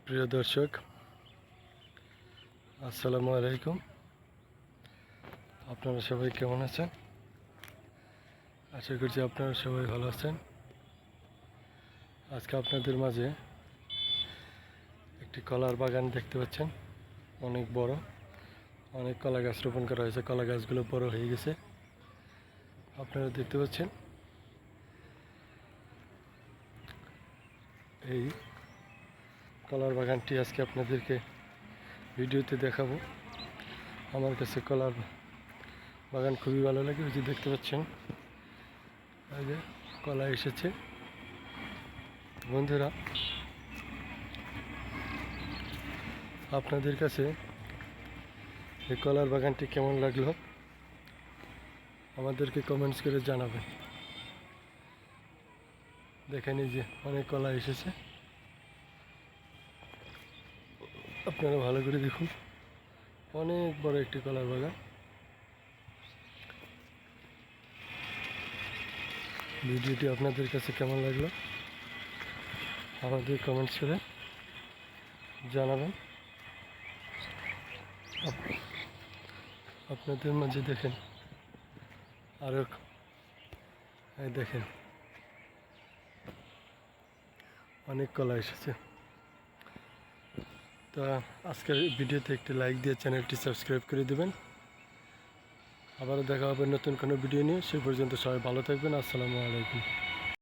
প্রিয় দর্শক, আসসালামু আলাইকুম। আপনারা সবাই কেমন আছেন? আশা করছি আপনারা সবাই ভালো আছেন। আজকে আপনাদের মাঝে একটি কলার বাগান দেখতে পাচ্ছেন, অনেক বড়। অনেক কলা গাছ রোপণ করা হয়েছে, কলা গাছগুলো বড় হয়ে গেছে, আপনারা দেখতে পাচ্ছেন। এই কলার বাগানটি আজকে আপনাদেরকে ভিডিওতে দেখাবো। আমার কাছে কলার বাগান খুবই ভালো লাগে। ওই যে দেখতে পাচ্ছেন, এই যে কলা এসেছে। বন্ধুরা, আপনাদের কাছে এই কলার বাগানটি কেমন লাগলো আমাদেরকে কমেন্টস করে জানাবেন। দেখেন, এই যে অনেক কলা এসেছে, আপনারা ভালো করে দেখুন। অনেক বড় একটি কলার বাগান। ভিডিওটি আপনাদের কাছে কেমন লাগলো আমাদের কমেন্টস করে জানাবেন। আপনাদের মাঝে দেখেন আরও, দেখেন অনেক কলা এসেছে। তো আজকের ভিডিওতে একটি লাইক দিয়ে চ্যানেলটি সাবস্ক্রাইব করে দেবেন। আবারও দেখা হবে নতুন কোনো ভিডিও নিয়ে। সে পর্যন্ত সবাই ভালো থাকবেন। আসসালামু আলাইকুম।